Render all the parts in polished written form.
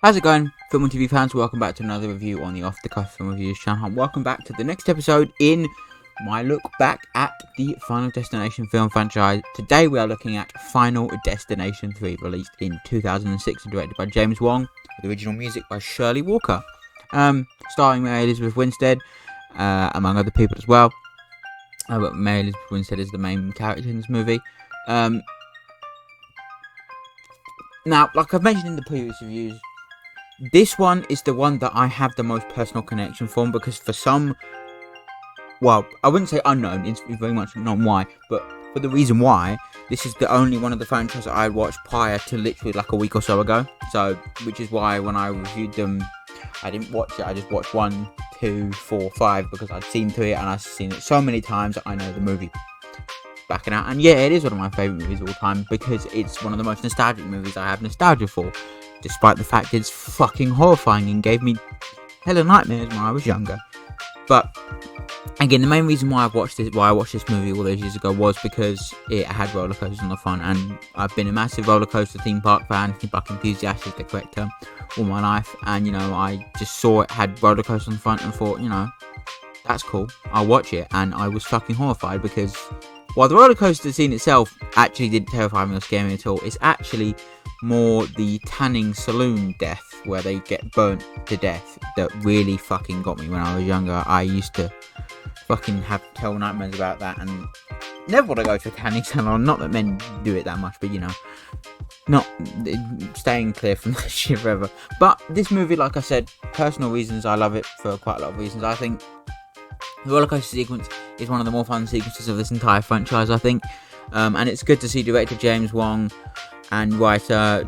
How's it going, film and TV fans? Welcome back to another review on the Off the Cuff Film Reviews channel. Welcome back to the next episode in my look back at the Final Destination film franchise. Today we are looking at Final Destination 3, released in 2006 and directed by James Wong, with original music by Shirley Walker, starring Mary Elizabeth Winstead, among other people as well. But Mary Elizabeth Winstead is the main character in this movie. Now, like I've mentioned in the previous reviews, this one is the one that I have the most personal connection from, because for some, well, I wouldn't say unknown, it's very much known why, but for the reason why, this is the only one of the franchises I watched prior to literally like a week or so ago. So, which is why when I reviewed them, I didn't watch it, I just watched 1, 2, 4, 5, because I'd seen through it and I've seen it so many times that I know the movie backing out. And yeah, it is one of my favourite movies of all time, because it's one of the most nostalgic movies I have nostalgia for, despite the fact it's fucking horrifying and gave me hella nightmares when I was younger. But again, the main reason why I watched this movie all those years ago was because it had roller coasters on the front, and I've been a massive roller coaster theme park fan, theme park enthusiast is the correct term, all my life. And you know, I just saw it had roller coasters on the front and thought, you know, that's cool, I'll watch it. And I was fucking horrified, because while the roller coaster scene itself actually didn't terrify me or scare me at all, it's actually more the tanning saloon death, where they get burnt to death, that really fucking got me when I was younger. I used to fucking have terrible nightmares about that, and never want to go to a tanning salon. Not that men do it that much, but you know, not staying clear from that shit forever. But this movie, like I said, personal reasons, I love it for quite a lot of reasons. I think the rollercoaster sequence is one of the more fun sequences of this entire franchise, I think. And it's good to see director James Wong and writer,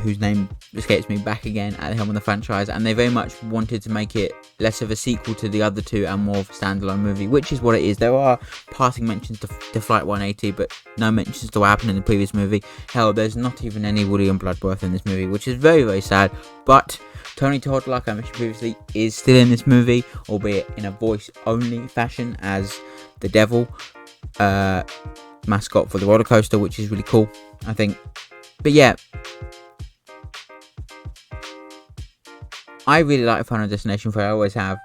whose name escapes me, back again at the helm of the franchise. And they very much wanted to make it less of a sequel to the other two and more of a standalone movie, which is what it is. There are passing mentions to Flight 180, but no mentions to what happened in the previous movie. Hell, there's not even any William Bloodworth in this movie, which is very, very sad. But Tony Todd, like I mentioned previously, is still in this movie, albeit in a voice-only fashion as the devil mascot for the roller coaster, which is really cool, I think. But yeah, I really like Final Destination 3, I always have.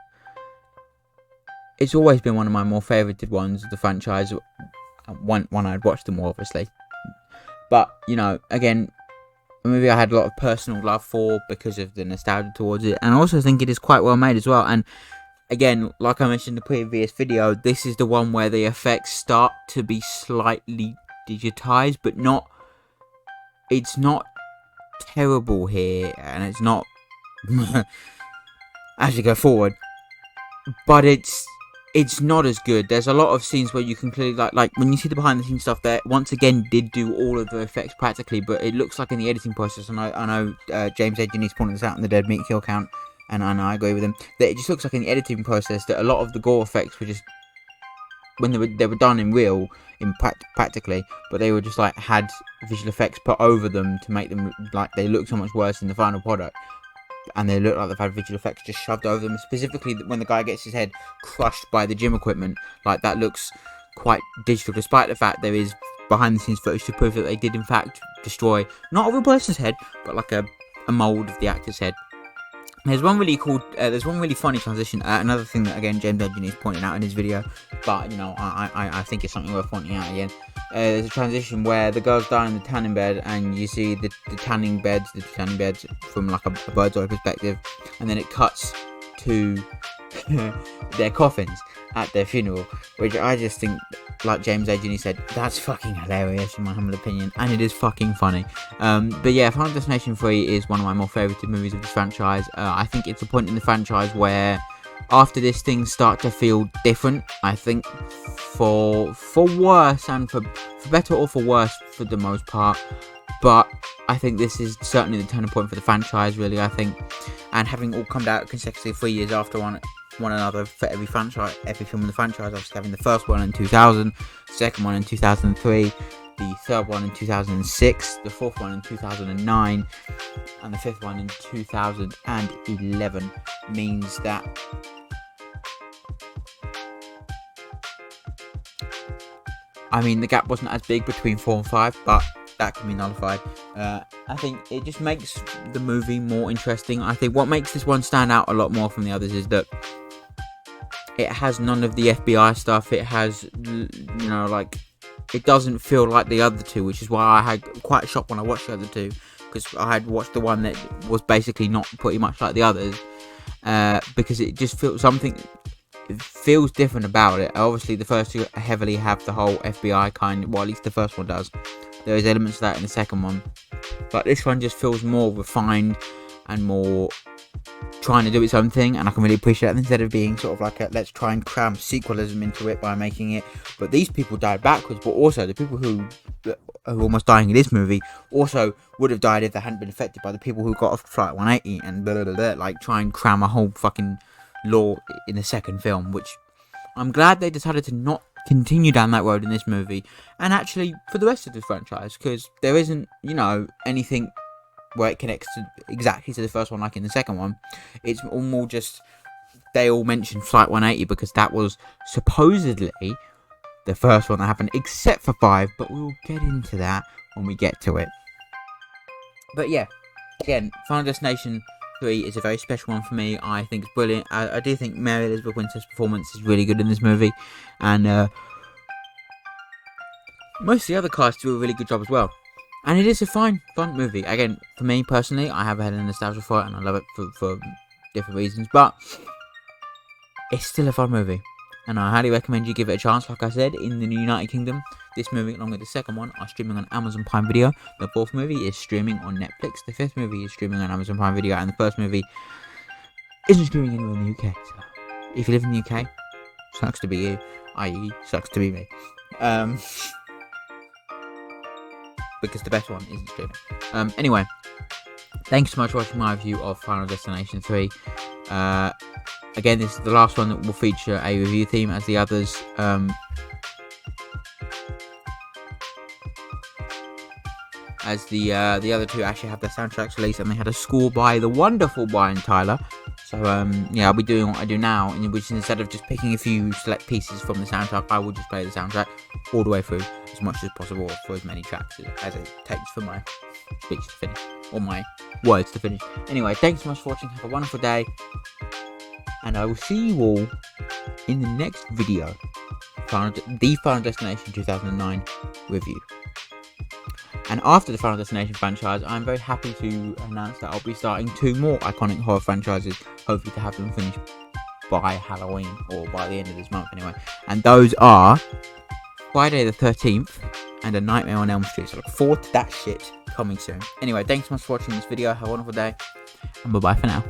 It's always been one of my more favorited ones of the franchise, one I'd watched them more, obviously. But, you know, again, a movie I had a lot of personal love for because of the nostalgia towards it, and I also think it is quite well made as well. And again, like I mentioned in the previous video, this is the one where the effects start to be slightly digitized, but not, it's not terrible here, and it's not as you go forward, but it's not as good. There's a lot of scenes where you can clearly, like when you see the behind the scenes stuff, there once again did do all of the effects practically, but it looks like in the editing process, and I know James Edgerton's pointed this out in the Dead Meat Kill Count, and I agree with him, that it just looks like in the editing process that a lot of the gore effects were just, when they were done in real, in practically, but they were just like had visual effects put over them to make them like they look so much worse in the final product, and they look like they've had visual effects just shoved over them. Specifically when the guy gets his head crushed by the gym equipment, like that looks quite digital, despite the fact there is behind the scenes footage to prove that they did in fact destroy not a real person's head, but like a mold of the actor's head. There's one really cool, there's one really funny transition, another thing that again James Edgerton is pointing out in his video, but you know, I think it's something worth pointing out again. There's a transition where the girl's down in the tanning bed, and you see the tanning beds from like a bird's eye perspective, and then it cuts to their coffins at their funeral, which I just think, like James Edgerton said, that's fucking hilarious in my humble opinion, and it is fucking funny. But yeah, Final Destination 3 is one of my more favoured movies of this franchise. I think it's a point in the franchise where after this things start to feel different, I think, for worse and for better or for worse for the most part. But I think this is certainly the turning point for the franchise, really, I think. And having all come out consecutively 3 years after one another for every franchise, every film in the franchise, obviously having the first one in 2000, the second one in 2003, the third one in 2006, the fourth one in 2009, and the fifth one in 2011 means that I mean, the gap wasn't as big between 4 and 5, but that can be nullified. I think it just makes the movie more interesting. I think what makes this one stand out a lot more from the others is that it has none of the FBI stuff. It has, like, it doesn't feel like the other two, which is why I had quite a shock when I watched the other two, because I had watched the one that was basically not pretty much like the others, because it just feels it feels different about it. Obviously, the first two heavily have the whole FBI kind, well, at least the first one does. There is elements of that in the second one, but this one just feels more refined and more trying to do its own thing, and I can really appreciate it, instead of being sort of like a let's try and cram sequelism into it by making it. But these people died backwards, but also the people who are almost dying in this movie also would have died if they hadn't been affected by the people who got off Flight 180, and blah, blah, blah, like try and cram a whole fucking law in the second film, which I'm glad they decided to not continue down that road in this movie, and actually for the rest of the franchise, because there isn't, anything where it connects exactly to the first one like in the second one. It's all more just, they all mention Flight 180 because that was supposedly the first one that happened, except for 5, but we'll get into that when we get to it. But yeah, again, Final Destination 3 is a very special one for me. I think it's brilliant. I do think Mary Elizabeth Winstead's performance is really good in this movie, and most of the other cast do a really good job as well. And it is a fun movie. Again, for me personally, I have had a nostalgia for it, and I love it for different reasons. But it's still a fun movie, and I highly recommend you give it a chance. Like I said, in the United Kingdom, this movie, along with the second one, are streaming on Amazon Prime Video. The fourth movie is streaming on Netflix. The fifth movie is streaming on Amazon Prime Video, and the first movie isn't streaming anywhere in the UK. So, if you live in the UK, sucks to be you, i.e., sucks to be me. Because the best one isn't streaming. Anyway, thanks so much for watching my review of Final Destination 3. Again, this is the last one that will feature a review theme, as the others the other two actually have their soundtracks released, and they had a score by the wonderful Brian Tyler. So I'll be doing what I do now, in which instead of just picking a few select pieces from the soundtrack, I will just play the soundtrack all the way through as much as possible for as many tracks as it takes for my speech to finish, or my words to finish. Anyway, thanks so much for watching. Have a wonderful day, and I will see you all in the next video, the Final Destination 2009 review. And after the Final Destination franchise, I'm very happy to announce that I'll be starting 2 more iconic horror franchises, hopefully to have them finished by Halloween, or by the end of this month anyway. And those are Friday the 13th and A Nightmare on Elm Street. So look forward to that shit coming soon. Anyway, thanks so much for watching this video. Have a wonderful day, and bye-bye for now.